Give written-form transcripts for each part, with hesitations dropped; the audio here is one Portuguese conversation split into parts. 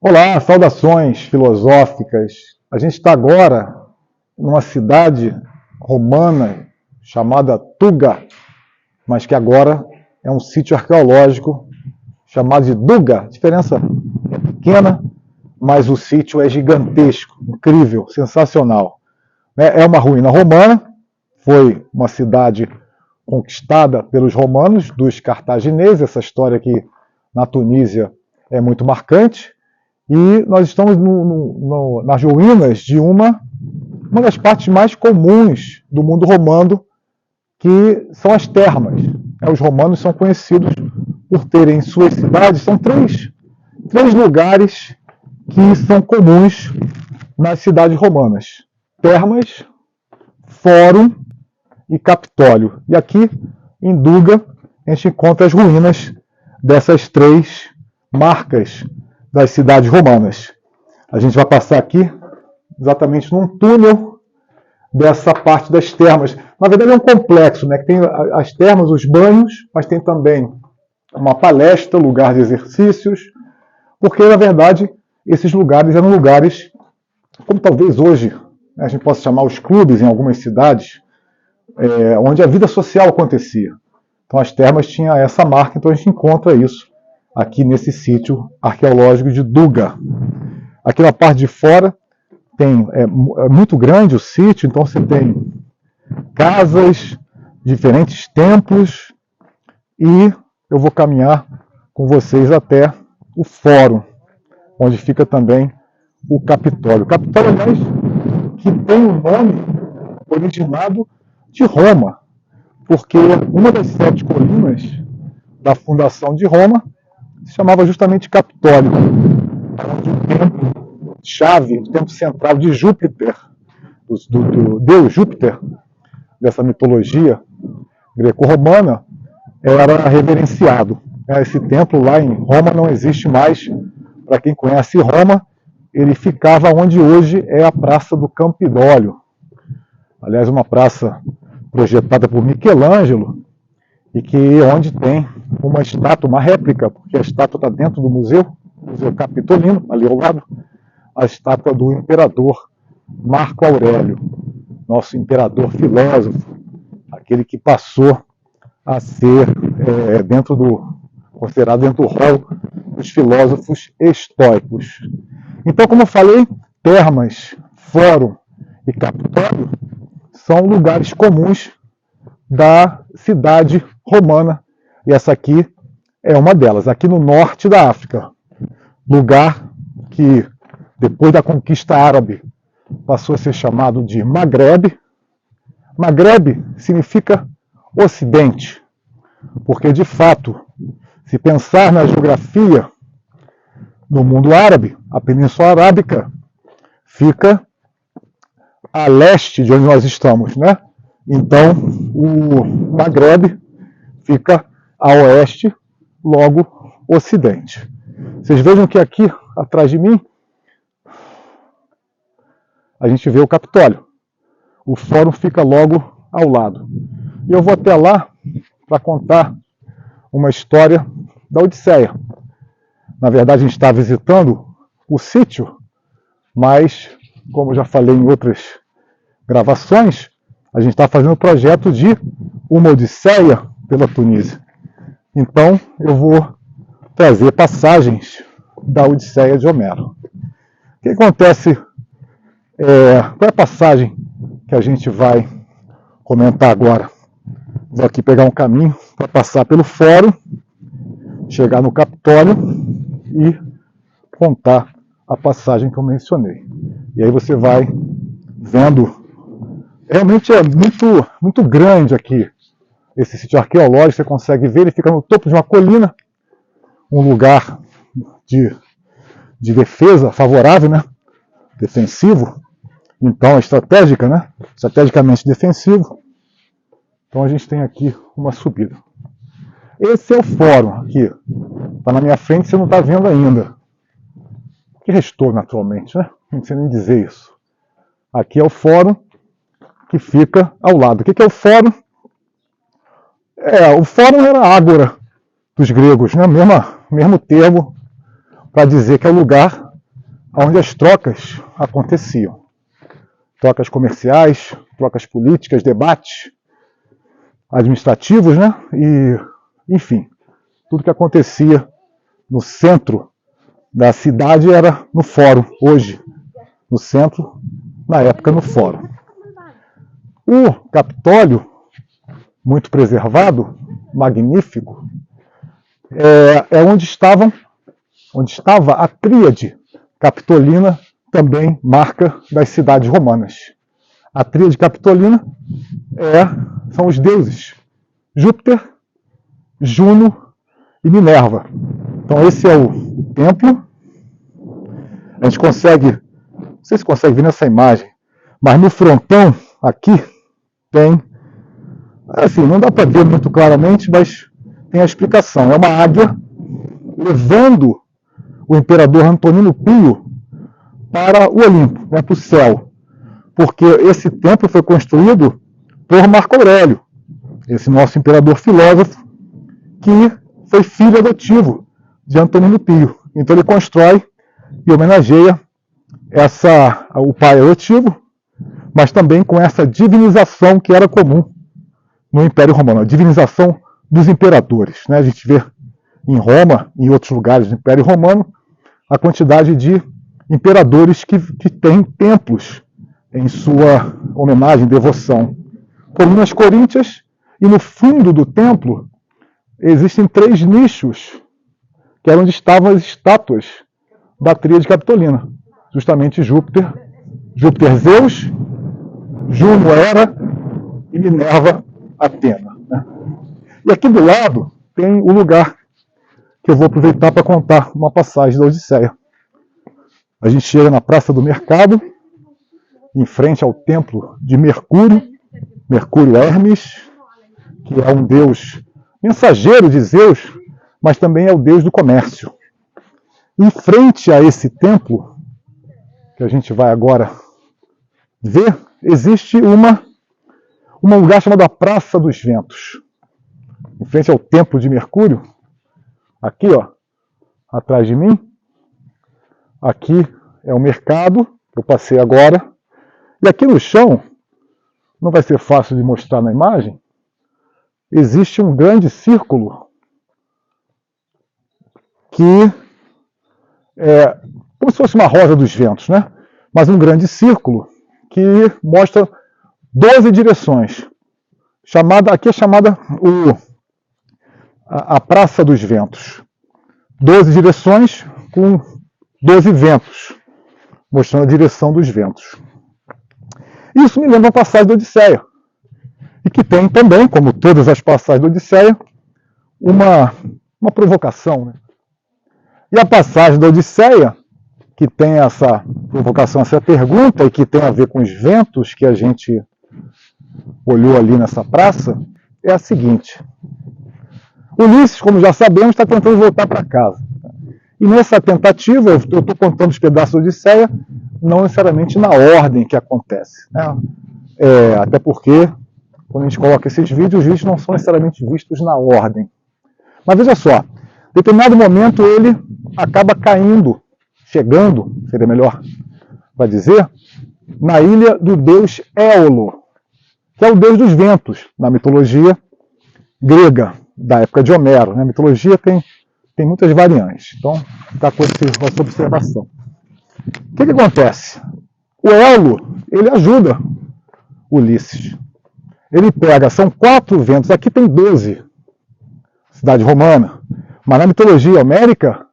Olá, saudações filosóficas. A gente está agora numa cidade romana chamada Tuga, mas que agora é um sítio arqueológico chamado de Duga. A diferença é pequena, mas o sítio é gigantesco, incrível, sensacional. É uma ruína romana, foi uma cidade conquistada pelos romanos, dos cartagineses. Essa história aqui na Tunísia é muito marcante. E nós estamos nas ruínas de uma das partes mais comuns do mundo romano, que são as termas. Os romanos são conhecidos por terem em suas cidades, são três lugares que são comuns nas cidades romanas: termas, fórum e Capitólio. E aqui, em Duga, a gente encontra as ruínas dessas três marcas das cidades romanas. A gente vai passar aqui exatamente num túnel dessa parte das termas. Na verdade é um complexo, né? Que tem as termas, os banhos, mas tem também uma palestra, lugar de exercícios, porque na verdade esses lugares eram lugares, como talvez hoje a gente possa chamar os clubes em algumas cidades, onde a vida social acontecia. Então as termas tinham essa marca, então a gente encontra isso aqui nesse sítio arqueológico de Duga. Aqui na parte de fora é muito grande o sítio, então você tem casas, diferentes templos, e eu vou caminhar com vocês até o fórum, onde fica também o Capitólio. O Capitólio, aliás, que tem o nome originado de Roma, porque uma das 7 colinas da fundação de Roma se chamava justamente Capitólio, onde o templo-chave, o templo central de Júpiter, do deus Júpiter, dessa mitologia greco-romana, era reverenciado. Esse templo lá em Roma não existe mais. Para quem conhece Roma, ele ficava onde hoje é a Praça do Campidoglio. Aliás, uma praça projetada por Michelangelo, e que onde tem uma estátua, uma réplica, porque a estátua está dentro do Museu Capitolino, ali ao lado, a estátua do imperador Marco Aurélio, nosso imperador filósofo, aquele que passou a ser considerado dentro do rol dos filósofos estoicos. Então, como eu falei, termas, fórum e Capitólio são lugares comuns da cidade romana, e essa aqui é uma delas, aqui no norte da África, lugar que depois da conquista árabe passou a ser chamado de Maghreb. Maghreb significa Ocidente, porque de fato, se pensar na geografia do mundo árabe, a Península Arábica fica a leste de onde nós estamos, né? Então, o Maghreb fica a oeste, logo ocidente. Vocês vejam que aqui, atrás de mim, a gente vê o Capitólio. O fórum fica logo ao lado. E eu vou até lá para contar uma história da Odisseia. Na verdade, a gente está visitando o sítio, mas, como eu já falei em outras gravações, a gente está fazendo o projeto de uma Odisseia pela Tunísia. Então, eu vou trazer passagens da Odisseia de Homero. O que acontece? Qual é a passagem que a gente vai comentar agora? Vou aqui pegar um caminho para passar pelo fórum, chegar no Capitólio e contar a passagem que eu mencionei. E aí você vai vendo. Realmente é muito grande aqui esse sítio arqueológico. Você consegue ver, ele fica no topo de uma colina, um lugar de defesa favorável, né? Defensivo. Então, estratégica, né? Estrategicamente defensivo. Então a gente tem aqui uma subida. Esse é o fórum aqui. Está na minha frente, você não está vendo ainda. O que restou naturalmente, né? Não precisa nem dizer isso. Aqui é o fórum que fica ao lado. O que é o fórum? O fórum era a ágora dos gregos, né? Mesmo termo para dizer que é o lugar onde as trocas aconteciam. Trocas comerciais, trocas políticas, debates administrativos, né? E, enfim, tudo que acontecia no centro da cidade era no fórum, hoje no centro, na época no fórum. O Capitólio, muito preservado, magnífico, é onde estava a tríade capitolina, também marca das cidades romanas. A tríade capitolina são os deuses Júpiter, Juno e Minerva. Então esse é o templo. A gente consegue, não sei se consegue ver nessa imagem, mas no frontão aqui tem, assim, não dá para ver muito claramente, mas tem a explicação. É uma águia levando o imperador Antonino Pio para o Olimpo, para o céu. Porque esse templo foi construído por Marco Aurélio, esse nosso imperador filósofo, que foi filho adotivo de Antonino Pio. Então ele constrói e homenageia o pai adotivo, mas também com essa divinização que era comum no Império Romano, a divinização dos imperadores. Né? A gente vê em Roma e em outros lugares do Império Romano a quantidade de imperadores que têm templos em sua homenagem, devoção. Colunas coríntias, e no fundo do templo existem 3 nichos, que era onde estavam as estátuas da tríade capitolina. Justamente Júpiter Zeus, Juno Hera e Minerva Atena. Né? E aqui do lado tem o lugar que eu vou aproveitar para contar uma passagem da Odisseia. A gente chega na Praça do Mercado, em frente ao templo de Mercúrio Hermes, que é um deus mensageiro de Zeus, mas também é o deus do comércio. Em frente a esse templo, que a gente vai agora ver, existe um lugar chamado a Praça dos Ventos. Em frente ao templo de Mercúrio, aqui, ó, atrás de mim, aqui é o mercado, que eu passei agora, e aqui no chão, não vai ser fácil de mostrar na imagem, existe um grande círculo que é como se fosse uma rosa dos ventos, né? Mas um grande círculo que mostra 12 direções. Aqui é chamada a Praça dos Ventos. 12 direções com 12 ventos, mostrando a direção dos ventos. Isso me lembra a passagem da Odisseia. E que tem também, como todas as passagens da Odisseia, uma provocação. Né? E a passagem da Odisseia, que tem essa provocação, essa pergunta, e que tem a ver com os ventos que a gente olhou ali nessa praça, é a seguinte. Ulisses, como já sabemos, está tentando voltar para casa. E nessa tentativa, eu estou contando os pedaços da Odisseia, não necessariamente na ordem que acontece. Né? Até porque, quando a gente coloca esses vídeos, os vídeos não são necessariamente vistos na ordem. Mas veja só, em determinado momento ele acaba chegando, seria melhor para dizer, na ilha do deus Éolo, que é o deus dos ventos, na mitologia grega, da época de Homero. Né? A mitologia tem muitas variantes, então está com essa observação. O que acontece? O Éolo, ele ajuda Ulisses. Ele pega, são 4 ventos, aqui tem 12, cidade romana, mas na mitologia homérica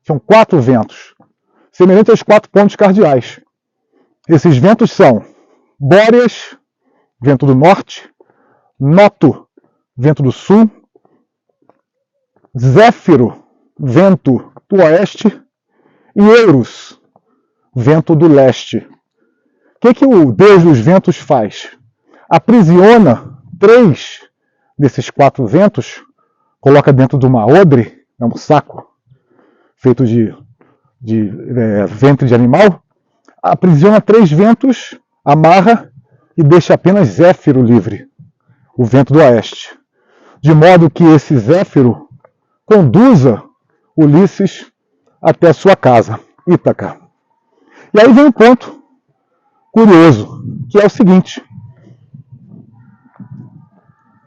são 4 ventos, semelhantes aos 4 pontos cardeais. Esses ventos são Bóreas, vento do norte, Noto, vento do sul, Zéfiro, vento do oeste, e Eurus, vento do leste. O que o deus dos ventos faz? Aprisiona 3 desses 4 ventos, coloca dentro de uma odre, é um saco feito de ventre de animal, aprisiona 3 ventos, amarra e deixa apenas Zéfiro livre, o vento do oeste. De modo que esse Zéfiro conduza Ulisses até sua casa, Ítaca. E aí vem um ponto curioso, que é o seguinte: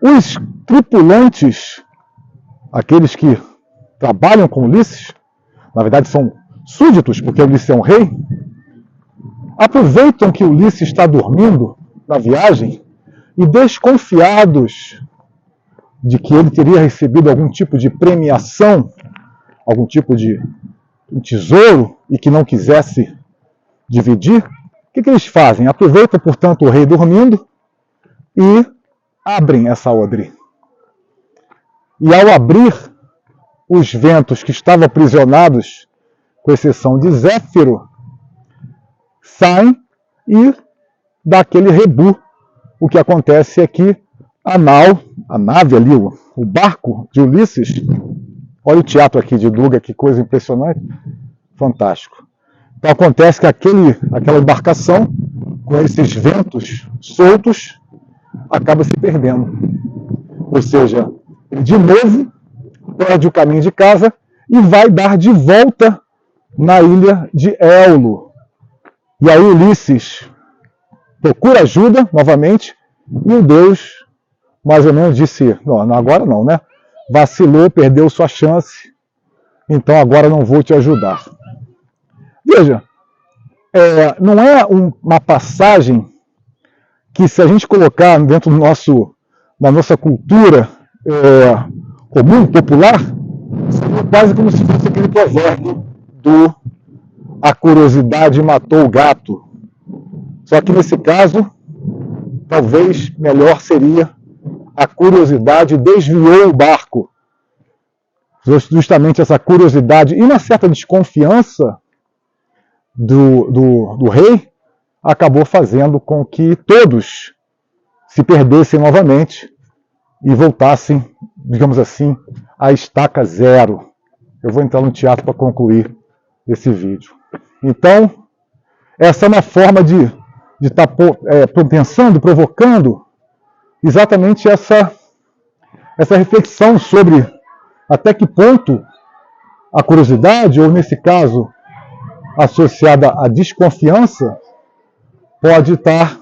os tripulantes, aqueles que trabalham com Ulisses, na verdade são súditos, porque Ulisses é um rei, aproveitam que Ulisses está dormindo na viagem e, desconfiados de que ele teria recebido algum tipo de premiação, algum tipo de tesouro e que não quisesse dividir, o que eles fazem? Aproveitam, portanto, o rei dormindo e abrem essa odre. E ao abrir, os ventos que estavam aprisionados, com exceção de Zéfiro, saem e dá aquele rebu. O que acontece é que a nave ali, o barco de Ulisses, olha o teatro aqui de Duga, que coisa impressionante, fantástico. Então acontece que aquela embarcação, com esses ventos soltos, acaba se perdendo. Ou seja, ele de novo perde o caminho de casa e vai dar de volta na ilha de Éolo. E aí Ulisses procura ajuda novamente e o Deus mais ou menos disse, não, agora não, né? Vacilou, perdeu sua chance, então agora não vou te ajudar. Veja, não é uma passagem que, se a gente colocar dentro da nossa cultura comum, popular, seria quase como se fosse aquele provérbio do "a curiosidade matou o gato". Só que nesse caso, talvez melhor seria "a curiosidade desviou o barco". Justamente essa curiosidade e uma certa desconfiança do rei acabou fazendo com que todos se perdessem novamente e voltassem, digamos assim, à estaca zero. Eu vou entrar no teatro para concluir esse vídeo. Então, essa é uma forma de estar pensando, provocando exatamente essa reflexão sobre até que ponto a curiosidade, ou nesse caso, associada à desconfiança, pode estar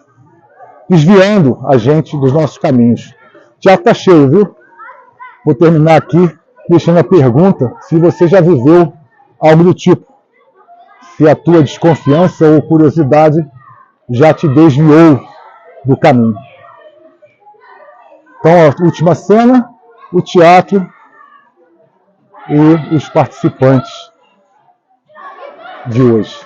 desviando a gente dos nossos caminhos. O teatro está cheio, viu? Vou terminar aqui deixando a pergunta se você já viveu algo do tipo. Se a tua desconfiança ou curiosidade já te desviou do caminho. Então, a última cena, o teatro e os participantes de hoje.